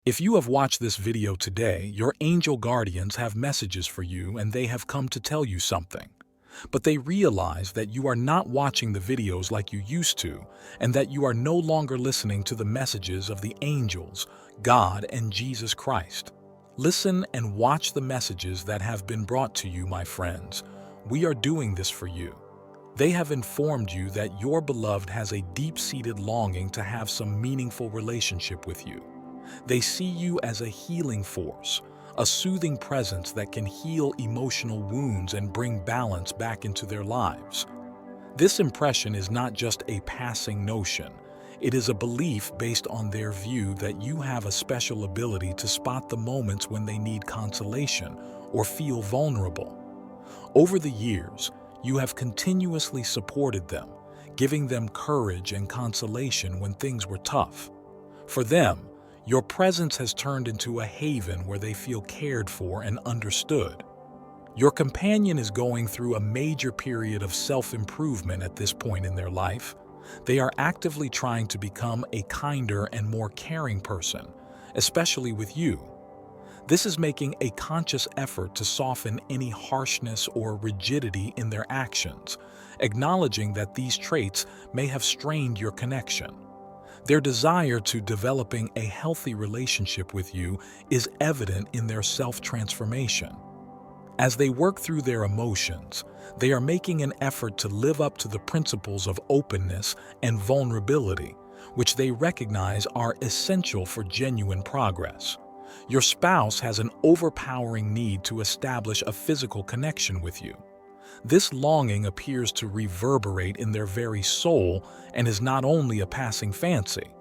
If you have watched this video today, your angel guardians have messages for you and they have come to tell you something. But they realize that you are not watching the videos like you used to, and that you are no longer listening to the messages of the angels, God, and Jesus Christ. Listen and watch the messages that have been brought to you, my friends. We are doing this for you. They have informed you that your beloved has a deep-seated longing to have some meaningful relationship with you. They see you as a healing force, a soothing presence that can heal emotional wounds and bring balance back into their lives. This impression is not just a passing notion. It is a belief based on their view that you have a special ability to spot the moments when they need consolation or feel vulnerable. Over the years, you have continuously supported them, giving them courage and consolation when things were tough. For them, your presence has turned into a haven where they feel cared for and understood. Your companion is going through a major period of self-improvement at this point in their life. They are actively trying to become a kinder and more caring person, especially with you. This is making a conscious effort to soften any harshness or rigidity in their actions, acknowledging that these traits may have strained your connection. Their desire to developing a healthy relationship with you is evident in their self-transformation. As they work through their emotions, they are making an effort to live up to the principles of openness and vulnerability, which they recognize are essential for genuine progress. Your spouse has an overpowering need to establish a physical connection with you. This longing appears to reverberate in their very soul and is not only a passing fancy.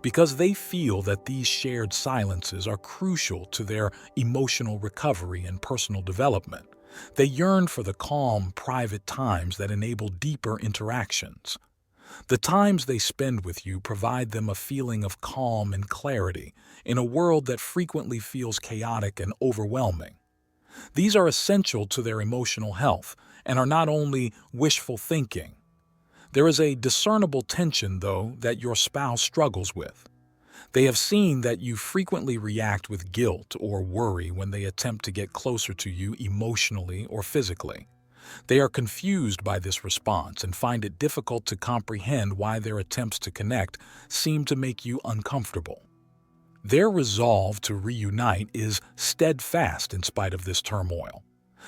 Because they feel that these shared silences are crucial to their emotional recovery and personal development, they yearn for the calm, private times that enable deeper interactions. The times they spend with you provide them a feeling of calm and clarity in a world that frequently feels chaotic and overwhelming. These are essential to their emotional health and are not only wishful thinking. There is a discernible tension, though, that your spouse struggles with. They have seen that you frequently react with guilt or worry when they attempt to get closer to you emotionally or physically. They are confused by this response and find it difficult to comprehend why their attempts to connect seem to make you uncomfortable. Their resolve to reunite is steadfast in spite of this turmoil.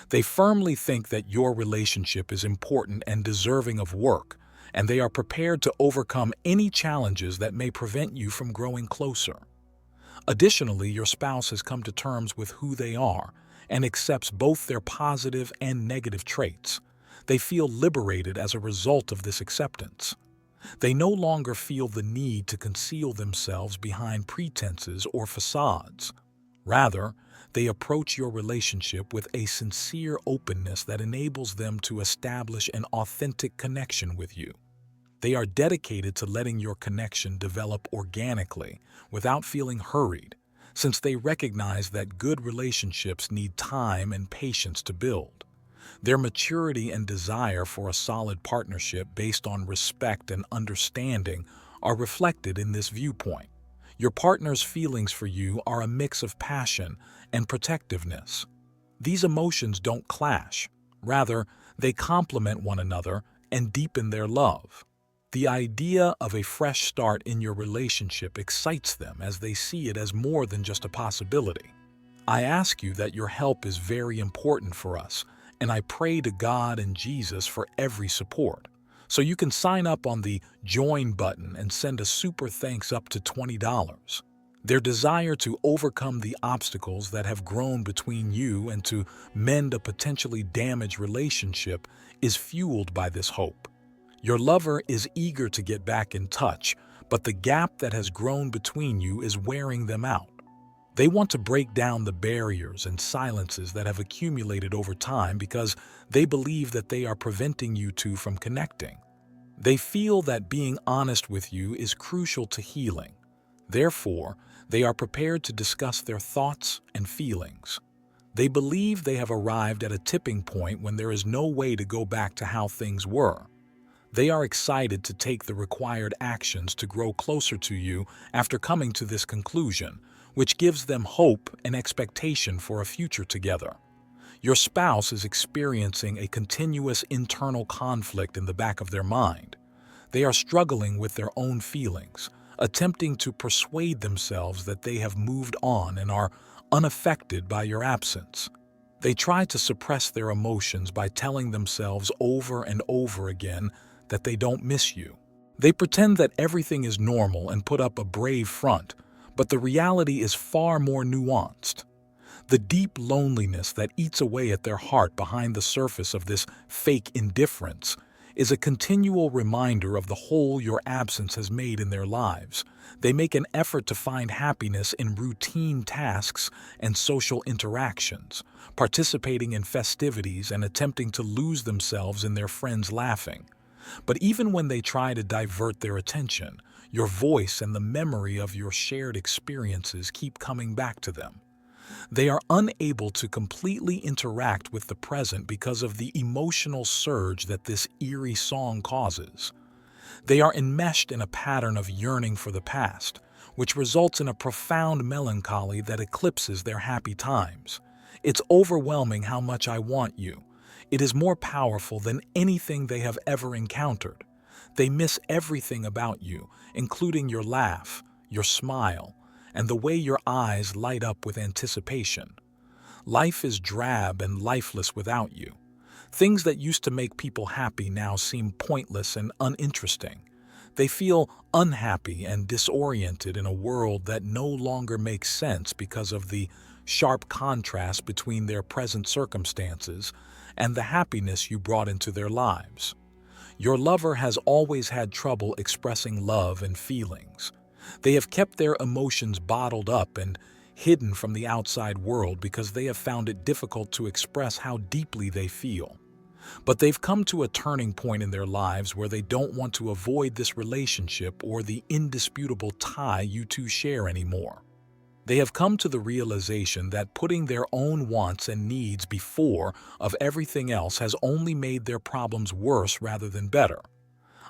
They firmly think that your relationship is important and deserving of work, and they are prepared to overcome any challenges that may prevent you from growing closer. Additionally, your spouse has come to terms with who they are and accepts both their positive and negative traits. They feel liberated as a result of this acceptance. They no longer feel the need to conceal themselves behind pretenses or facades. Rather, they approach your relationship with a sincere openness that enables them to establish an authentic connection with you. They are dedicated to letting your connection develop organically without feeling hurried, since they recognize that good relationships need time and patience to build. Their maturity and desire for a solid partnership based on respect and understanding are reflected in this viewpoint. Your partner's feelings for you are a mix of passion and protectiveness. These emotions don't clash. Rather, they complement one another and deepen their love. The idea of a fresh start in your relationship excites them as they see it as more than just a possibility. I ask you that your help is very important for us, and I pray to God and Jesus for every support. So you can sign up on the Join button and send a super thanks up to $20. Their desire to overcome the obstacles that have grown between you and to mend a potentially damaged relationship is fueled by this hope. Your lover is eager to get back in touch, but the gap that has grown between you is wearing them out. They want to break down the barriers and silences that have accumulated over time because they believe that they are preventing you two from connecting. They feel that being honest with you is crucial to healing. Therefore, they are prepared to discuss their thoughts and feelings. They believe they have arrived at a tipping point when there is no way to go back to how things were. They are excited to take the required actions to grow closer to you after coming to this conclusion, which gives them hope and expectation for a future together. Your spouse is experiencing a continuous internal conflict in the back of their mind. They are struggling with their own feelings, attempting to persuade themselves that they have moved on and are unaffected by your absence. They try to suppress their emotions by telling themselves over and over again that they don't miss you. They pretend that everything is normal and put up a brave front, but the reality is far more nuanced. The deep loneliness that eats away at their heart behind the surface of this fake indifference is a continual reminder of the hole your absence has made in their lives. They make an effort to find happiness in routine tasks and social interactions, participating in festivities and attempting to lose themselves in their friends laughing. But even when they try to divert their attention, your voice and the memory of your shared experiences keep coming back to them. They are unable to completely interact with the present because of the emotional surge that this eerie song causes. They are enmeshed in a pattern of yearning for the past, which results in a profound melancholy that eclipses their happy times. It's overwhelming how much I want you. It is more powerful than anything they have ever encountered. They miss everything about you, including your laugh, your smile, and the way your eyes light up with anticipation. Life is drab and lifeless without you. Things that used to make people happy now seem pointless and uninteresting. They feel unhappy and disoriented in a world that no longer makes sense because of the sharp contrast between their present circumstances and the happiness you brought into their lives. Your lover has always had trouble expressing love and feelings. They have kept their emotions bottled up and hidden from the outside world because they have found it difficult to express how deeply they feel. But they've come to a turning point in their lives where they don't want to avoid this relationship or the indisputable tie you two share anymore. They have come to the realization that putting their own wants and needs before of everything else has only made their problems worse rather than better.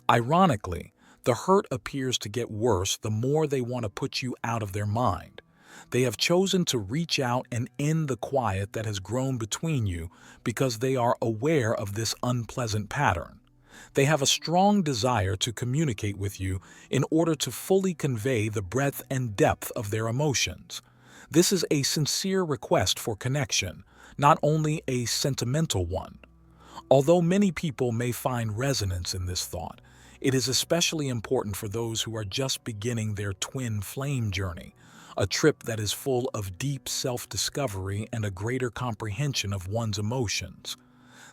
Ironically, the hurt appears to get worse the more they want to put you out of their mind. They have chosen to reach out and end the quiet that has grown between you because they are aware of this unpleasant pattern. They have a strong desire to communicate with you in order to fully convey the breadth and depth of their emotions. This is a sincere request for connection, not only a sentimental one. Although many people may find resonance in this thought, it is especially important for those who are just beginning their twin flame journey, a trip that is full of deep self-discovery and a greater comprehension of one's emotions.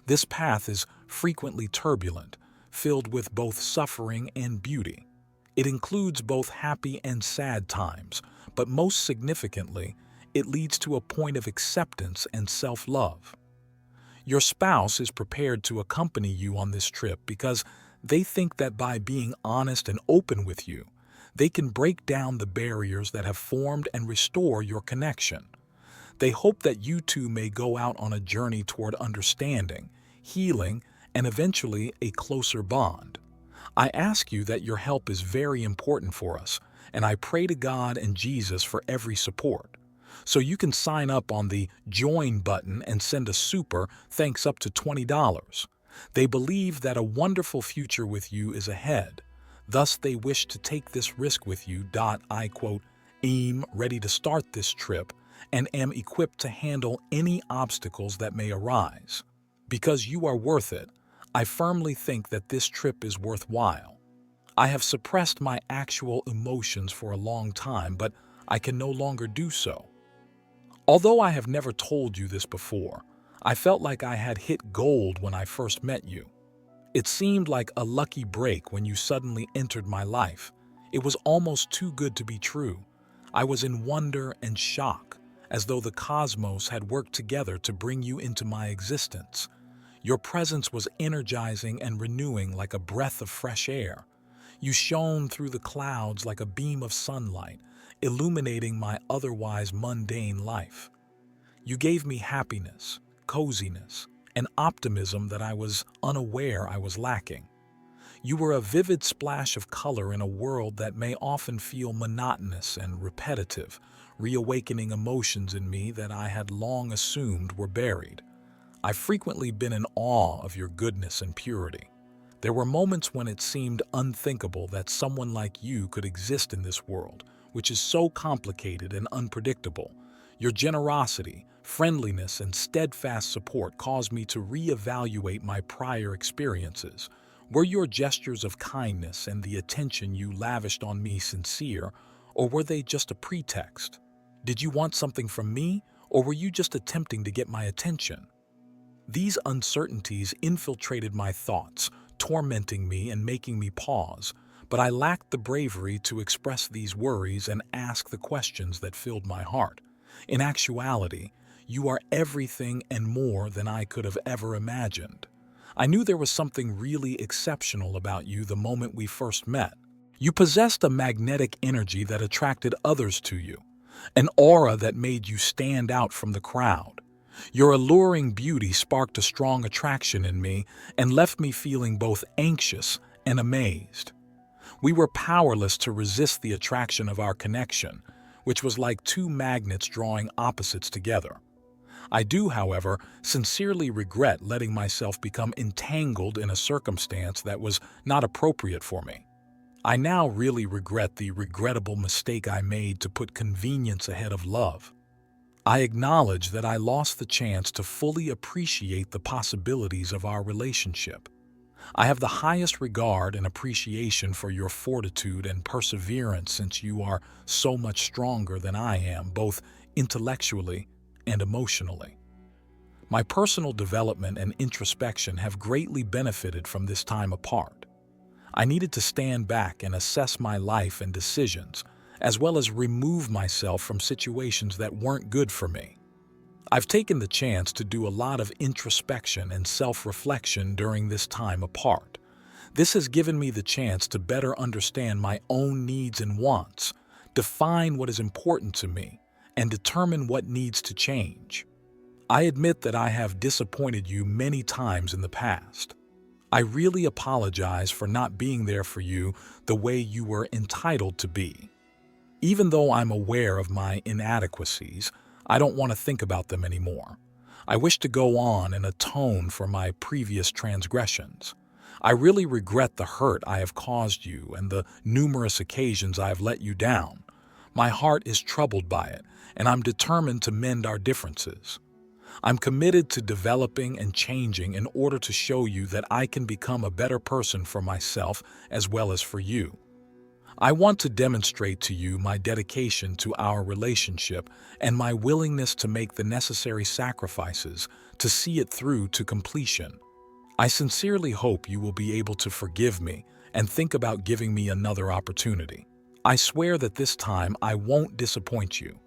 This path is frequently turbulent, filled with both suffering and beauty. It includes both happy and sad times, but most significantly, it leads to a point of acceptance and self-love. Your spouse is prepared to accompany you on this trip because they think that by being honest and open with you, they can break down the barriers that have formed and restore your connection. They hope that you two may go out on a journey toward understanding, healing, and eventually a closer bond. I ask you that your help is very important for us, and I pray to God and Jesus for every support. So you can sign up on the Join button and send a super thanks up to $20. They believe that a wonderful future with you is ahead. Thus, they wish to take this risk with you. I quote, "am ready to start this trip and am equipped to handle any obstacles that may arise. Because you are worth it, I firmly think that this trip is worthwhile. I have suppressed my actual emotions for a long time, but I can no longer do so. Although I have never told you this before, I felt like I had hit gold when I first met you. It seemed like a lucky break when you suddenly entered my life. It was almost too good to be true. I was in wonder and shock, as though the cosmos had worked together to bring you into my existence. Your presence was energizing and renewing like a breath of fresh air. You shone through the clouds like a beam of sunlight, illuminating my otherwise mundane life. You gave me happiness, coziness, and optimism that I was unaware I was lacking. You were a vivid splash of color in a world that may often feel monotonous and repetitive, reawakening emotions in me that I had long assumed were buried. I've frequently been in awe of your goodness and purity. There were moments when it seemed unthinkable that someone like you could exist in this world, which is so complicated and unpredictable. Your generosity, friendliness, and steadfast support caused me to reevaluate my prior experiences. Were your gestures of kindness and the attention you lavished on me sincere, or were they just a pretext? Did you want something from me, or were you just attempting to get my attention? These uncertainties infiltrated my thoughts, tormenting me and making me pause, but I lacked the bravery to express these worries and ask the questions that filled my heart. In actuality, you are everything and more than I could have ever imagined. I knew there was something really exceptional about you the moment we first met. You possessed a magnetic energy that attracted others to you, an aura that made you stand out from the crowd. Your alluring beauty sparked a strong attraction in me and left me feeling both anxious and amazed. We were powerless to resist the attraction of our connection, which was like two magnets drawing opposites together. I do, however, sincerely regret letting myself become entangled in a circumstance that was not appropriate for me. I now really regret the regrettable mistake I made to put convenience ahead of love. I acknowledge that I lost the chance to fully appreciate the possibilities of our relationship. I have the highest regard and appreciation for your fortitude and perseverance since you are so much stronger than I am, both intellectually and emotionally. My personal development and introspection have greatly benefited from this time apart. I needed to stand back and assess my life and decisions, as well as remove myself from situations that weren't good for me. I've taken the chance to do a lot of introspection and self-reflection during this time apart. This has given me the chance to better understand my own needs and wants, define what is important to me, and determine what needs to change. I admit that I have disappointed you many times in the past. I really apologize for not being there for you the way you were entitled to be. Even though I'm aware of my inadequacies, I don't want to think about them anymore. I wish to go on and atone for my previous transgressions. I really regret the hurt I have caused you and the numerous occasions I have let you down. My heart is troubled by it, and I'm determined to mend our differences. I'm committed to developing and changing in order to show you that I can become a better person for myself as well as for you. I want to demonstrate to you my dedication to our relationship and my willingness to make the necessary sacrifices to see it through to completion. I sincerely hope you will be able to forgive me and think about giving me another opportunity. I swear that this time I won't disappoint you.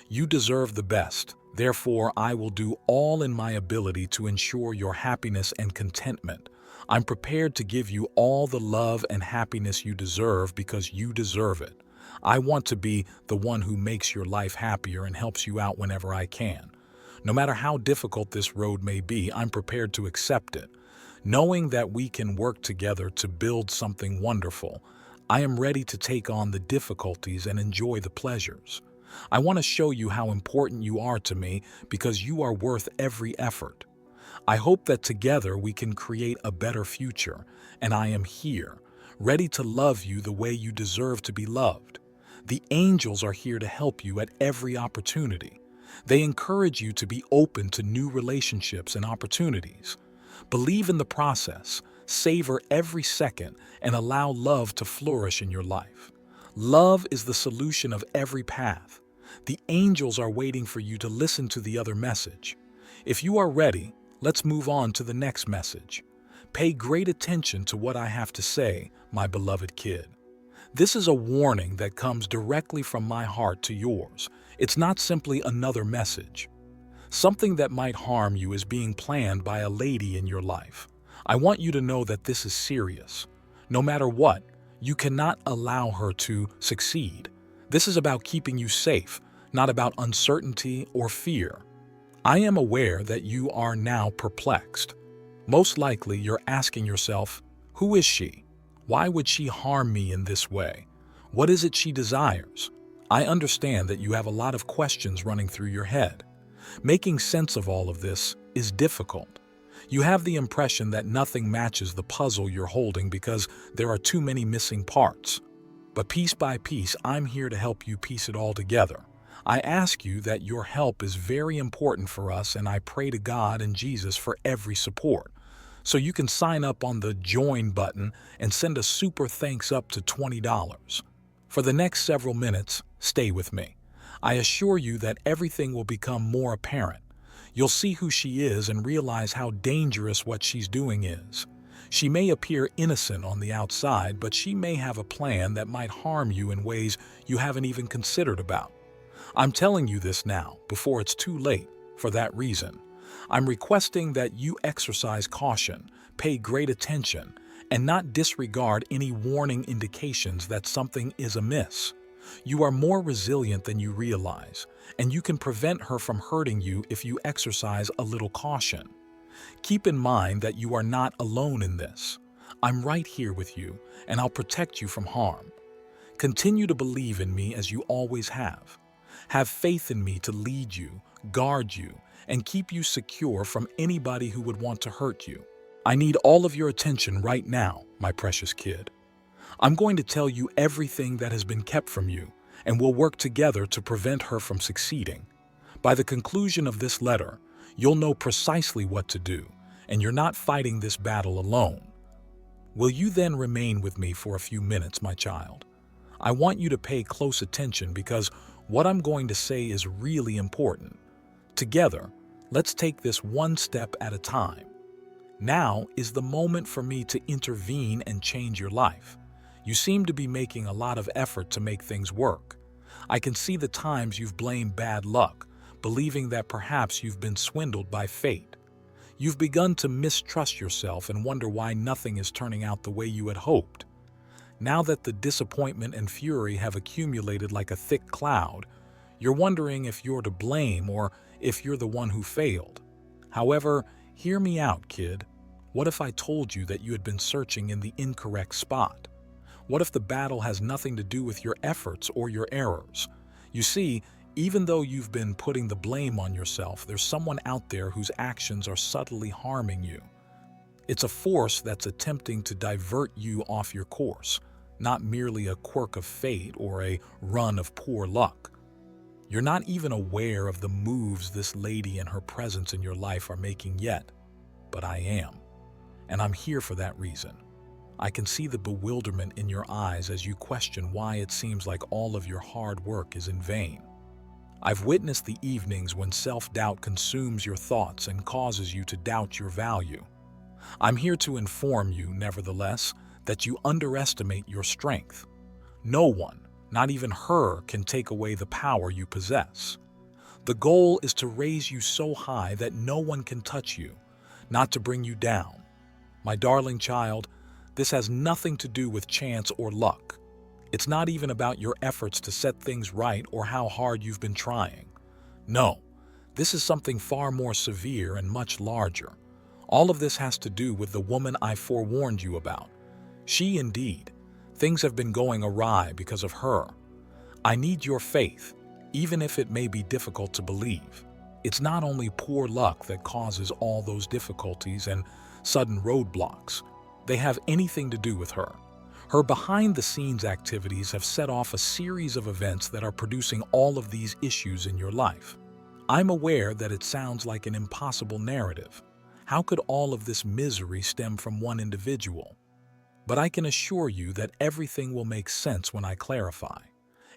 You deserve the best, therefore I will do all in my ability to ensure your happiness and contentment. I'm prepared to give you all the love and happiness you deserve because you deserve it. I want to be the one who makes your life happier and helps you out whenever I can. No matter how difficult this road may be, I'm prepared to accept it. Knowing that we can work together to build something wonderful, I am ready to take on the difficulties and enjoy the pleasures. I want to show you how important you are to me because you are worth every effort. I hope that together we can create a better future, and I am here, ready to love you the way you deserve to be loved. The angels are here to help you at every opportunity. They encourage you to be open to new relationships and opportunities. Believe in the process, savor every second, and allow love to flourish in your life. Love is the solution of every path. The angels are waiting for you to listen to the other message. If you are ready, let's move on to the next message. Pay great attention to what I have to say, my beloved kid. This is a warning that comes directly from my heart to yours. It's not simply another message. Something that might harm you is being planned by a lady in your life. I want you to know that this is serious. No matter what, you cannot allow her to succeed. This is about keeping you safe, not about uncertainty or fear. I am aware that you are now perplexed. Most likely you're asking yourself, who is she? Why would she harm me in this way? What is it she desires? I understand that you have a lot of questions running through your head. Making sense of all of this is difficult. You have the impression that nothing matches the puzzle you're holding because there are too many missing parts. But piece by piece, I'm here to help you piece it all together. I ask you that your help is very important for us, and I pray to God and Jesus for every support. So you can sign up on the Join button and send a super thanks up to $20. For the next several minutes, stay with me. I assure you that everything will become more apparent. You'll see who she is and realize how dangerous what she's doing is. She may appear innocent on the outside, but she may have a plan that might harm you in ways you haven't even considered about. I'm telling you this now, before it's too late, for that reason. I'm requesting that you exercise caution, pay great attention, and not disregard any warning indications that something is amiss. You are more resilient than you realize, and you can prevent her from hurting you if you exercise a little caution. Keep in mind that you are not alone in this. I'm right here with you, and I'll protect you from harm. Continue to believe in me as you always have. Have faith in me to lead you, guard you, and keep you secure from anybody who would want to hurt you. I need all of your attention right now, my precious kid. I'm going to tell you everything that has been kept from you, and we'll work together to prevent her from succeeding. By the conclusion of this letter, you'll know precisely what to do, and you're not fighting this battle alone. Will you then remain with me for a few minutes, my child? I want you to pay close attention because what I'm going to say is really important. Together, let's take this one step at a time. Now is the moment for me to intervene and change your life. You seem to be making a lot of effort to make things work. I can see the times you've blamed bad luck, believing that perhaps you've been swindled by fate. You've begun to mistrust yourself and wonder why nothing is turning out the way you had hoped. Now that the disappointment and fury have accumulated like a thick cloud, you're wondering if you're to blame or if you're the one who failed. However, hear me out, kid. What if I told you that you had been searching in the incorrect spot? What if the battle has nothing to do with your efforts or your errors? You see, even though you've been putting the blame on yourself, there's someone out there whose actions are subtly harming you. It's a force that's attempting to divert you off your course, not merely a quirk of fate or a run of poor luck. You're not even aware of the moves this lady and her presence in your life are making yet, but I am, and I'm here for that reason. I can see the bewilderment in your eyes as you question why it seems like all of your hard work is in vain. I've witnessed the evenings when self-doubt consumes your thoughts and causes you to doubt your value. I'm here to inform you, nevertheless, that you underestimate your strength. No one, not even her, can take away the power you possess. The goal is to raise you so high that no one can touch you, not to bring you down. My darling child, this has nothing to do with chance or luck. It's not even about your efforts to set things right or how hard you've been trying. No, this is something far more severe and much larger. All of this has to do with the woman I forewarned you about. She indeed. Things have been going awry because of her. I need your faith, even if it may be difficult to believe. It's not only poor luck that causes all those difficulties and sudden roadblocks. They have anything to do with her. Her behind-the-scenes activities have set off a series of events that are producing all of these issues in your life. I'm aware that it sounds like an impossible narrative. How could all of this misery stem from one individual? But I can assure you that everything will make sense when I clarify.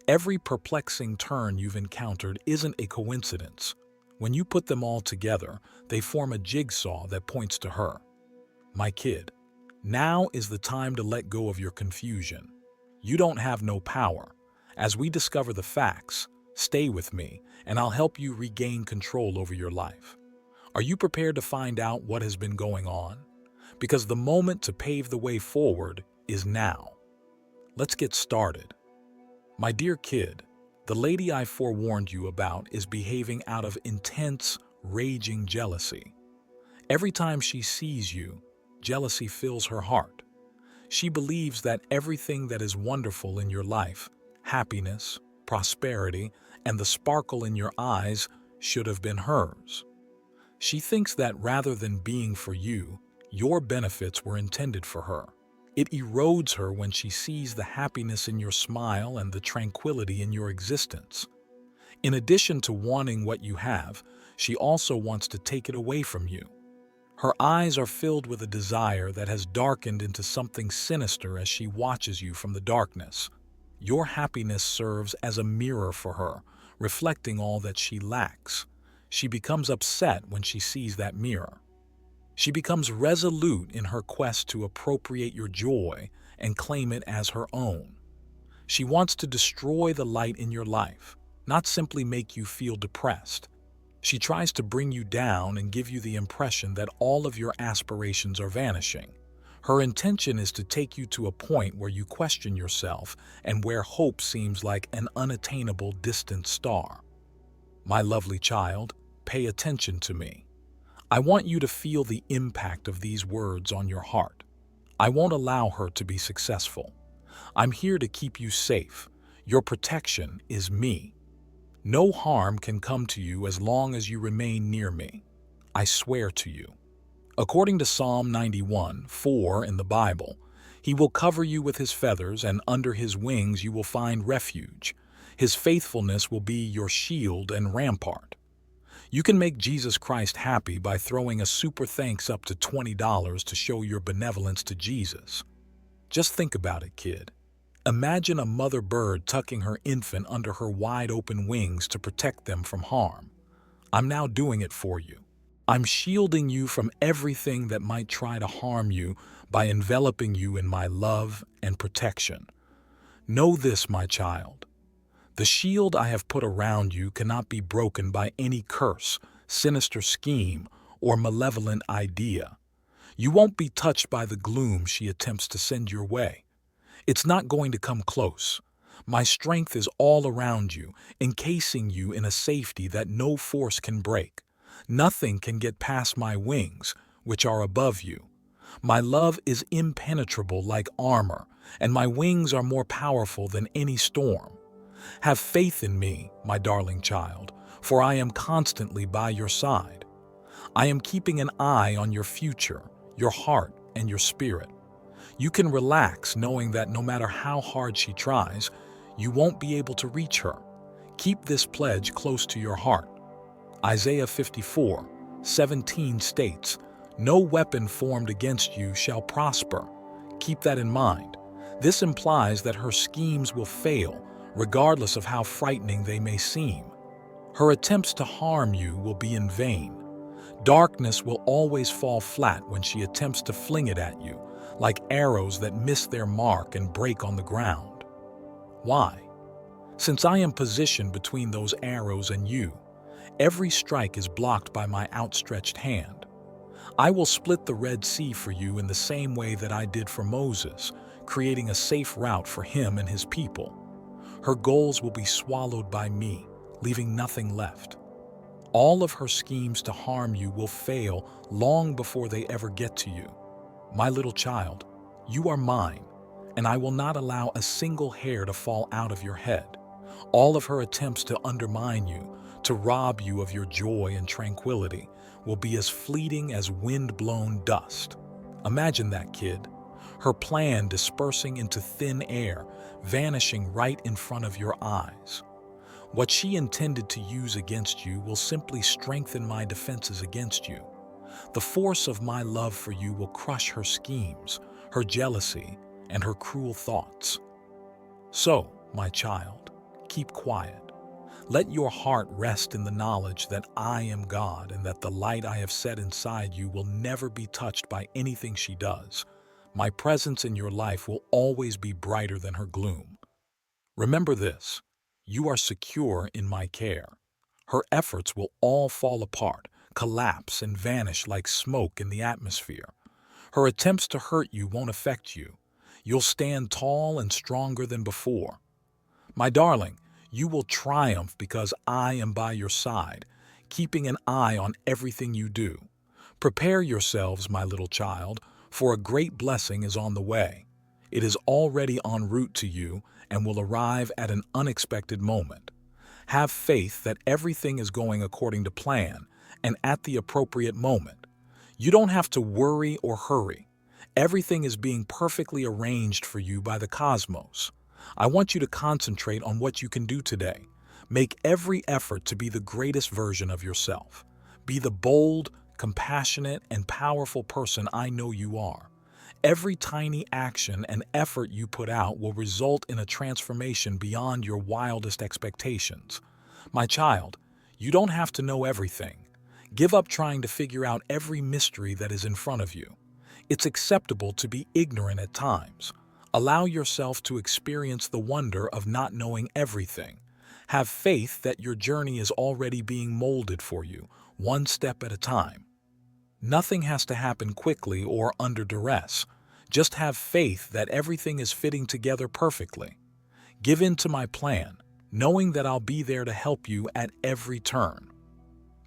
Every perplexing turn you've encountered isn't a coincidence. When you put them all together, they form a jigsaw that points to her. My kid, now is the time to let go of your confusion. You don't have no power. As we discover the facts, stay with me, and I'll help you regain control over your life. Are you prepared to find out what has been going on? Because the moment to pave the way forward is now. Let's get started. My dear kid, the lady I forewarned you about is behaving out of intense, raging jealousy. Every time she sees you, jealousy fills her heart. She believes that everything that is wonderful in your life, happiness, prosperity, and the sparkle in your eyes should have been hers. She thinks that rather than being for you, your benefits were intended for her. It erodes her when she sees the happiness in your smile and the tranquility in your existence. In addition to wanting what you have, she also wants to take it away from you. Her eyes are filled with a desire that has darkened into something sinister as she watches you from the darkness. Your happiness serves as a mirror for her, reflecting all that she lacks. She becomes upset when she sees that mirror. She becomes resolute in her quest to appropriate your joy and claim it as her own. She wants to destroy the light in your life, not simply make you feel depressed. She tries to bring you down and give you the impression that all of your aspirations are vanishing. Her intention is to take you to a point where you question yourself and where hope seems like an unattainable distant star. My lovely child, pay attention to me. I want you to feel the impact of these words on your heart. I won't allow her to be successful. I'm here to keep you safe. Your protection is me. No harm can come to you as long as you remain near me. I swear to you. According to Psalm 91:4 in the Bible, He will cover you with His feathers, and under His wings you will find refuge. His faithfulness will be your shield and rampart. You can make Jesus Christ happy by throwing a super thanks up to $20 to show your benevolence to Jesus. Just think about it, kid. Imagine a mother bird tucking her infant under her wide-open wings to protect them from harm. I'm now doing it for you. I'm shielding you from everything that might try to harm you by enveloping you in my love and protection. Know this, my child. The shield I have put around you cannot be broken by any curse, sinister scheme, or malevolent idea. You won't be touched by the gloom she attempts to send your way. It's not going to come close. My strength is all around you, encasing you in a safety that no force can break. Nothing can get past my wings, which are above you. My love is impenetrable like armor, and my wings are more powerful than any storm. Have faith in me, my darling child, for I am constantly by your side. I am keeping an eye on your future, your heart, and your spirit. You can relax knowing that no matter how hard she tries, you won't be able to reach her. Keep this pledge close to your heart. Isaiah 54:17 states, "No weapon formed against you shall prosper." Keep that in mind. This implies that her schemes will fail, regardless of how frightening they may seem. Her attempts to harm you will be in vain. Darkness will always fall flat when she attempts to fling it at you, like arrows that miss their mark and break on the ground. Why? Since I am positioned between those arrows and you, every strike is blocked by my outstretched hand. I will split the Red Sea for you in the same way that I did for Moses, creating a safe route for him and his people. Her goals will be swallowed by me, leaving nothing left. All of her schemes to harm you will fail long before they ever get to you. My little child, you are mine, and I will not allow a single hair to fall out of your head. All of her attempts to undermine you, to rob you of your joy and tranquility, will be as fleeting as wind-blown dust. Imagine that, kid. Her plan dispersing into thin air, vanishing right in front of your eyes. What she intended to use against you will simply strengthen my defenses against you. The force of my love for you will crush her schemes, her jealousy, and her cruel thoughts. So, my child, keep quiet. Let your heart rest in the knowledge that I am God and that the light I have set inside you will never be touched by anything she does. My presence in your life will always be brighter than her gloom. Remember this, you are secure in my care. Her efforts will all fall apart, collapse, and vanish like smoke in the atmosphere. Her attempts to hurt you won't affect you. You'll stand tall and stronger than before. My darling, you will triumph because I am by your side, keeping an eye on everything you do. Prepare yourselves, my little child, for a great blessing is on the way. It is already en route to you and will arrive at an unexpected moment. Have faith that everything is going according to plan and at the appropriate moment. You don't have to worry or hurry. Everything is being perfectly arranged for you by the cosmos. I want you to concentrate on what you can do today. Make every effort to be the greatest version of yourself. Be the bold, compassionate, and powerful person I know you are. Every tiny action and effort you put out will result in a transformation beyond your wildest expectations. My child, you don't have to know everything. Give up trying to figure out every mystery that is in front of you. It's acceptable to be ignorant at times. Allow yourself to experience the wonder of not knowing everything. Have faith that your journey is already being molded for you, one step at a time. Nothing has to happen quickly or under duress. Just have faith that everything is fitting together perfectly. Give in to my plan, knowing that I'll be there to help you at every turn.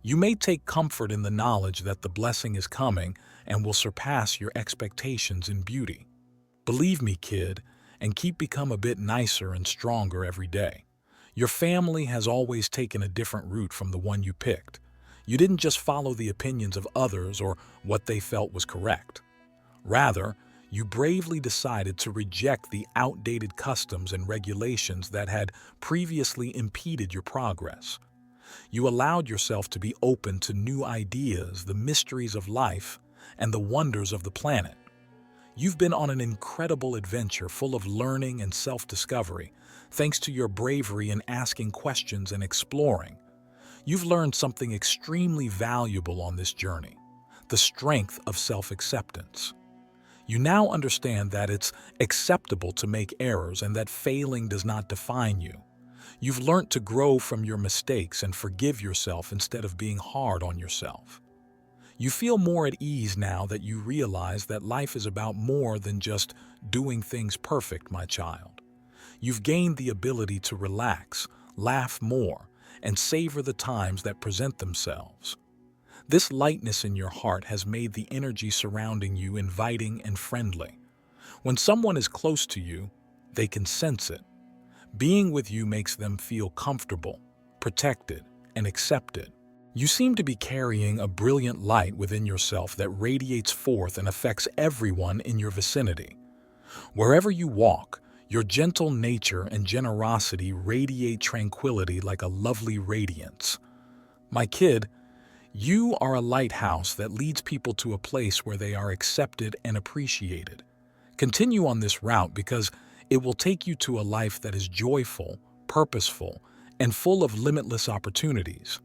You may take comfort in the knowledge that the blessing is coming and will surpass your expectations in beauty. Believe me, kid, and keep become a bit nicer and stronger every day. Your family has always taken a different route from the one you picked. You didn't just follow the opinions of others or what they felt was correct. Rather, you bravely decided to reject the outdated customs and regulations that had previously impeded your progress. You allowed yourself to be open to new ideas, the mysteries of life, and the wonders of the planet. You've been on an incredible adventure full of learning and self-discovery, thanks to your bravery in asking questions and exploring. You've learned something extremely valuable on this journey, the strength of self-acceptance. You now understand that it's acceptable to make errors and that failing does not define you. You've learned to grow from your mistakes and forgive yourself instead of being hard on yourself. You feel more at ease now that you realize that life is about more than just doing things perfect, my child. You've gained the ability to relax, laugh more, and savor the times that present themselves. This lightness in your heart has made the energy surrounding you inviting and friendly. When someone is close to you, they can sense it. Being with you makes them feel comfortable, protected, and accepted. You seem to be carrying a brilliant light within yourself that radiates forth and affects everyone in your vicinity. Wherever you walk, your gentle nature and generosity radiate tranquility like a lovely radiance. My kid, you are a lighthouse that leads people to a place where they are accepted and appreciated. Continue on this route because it will take you to a life that is joyful, purposeful, and full of limitless opportunities.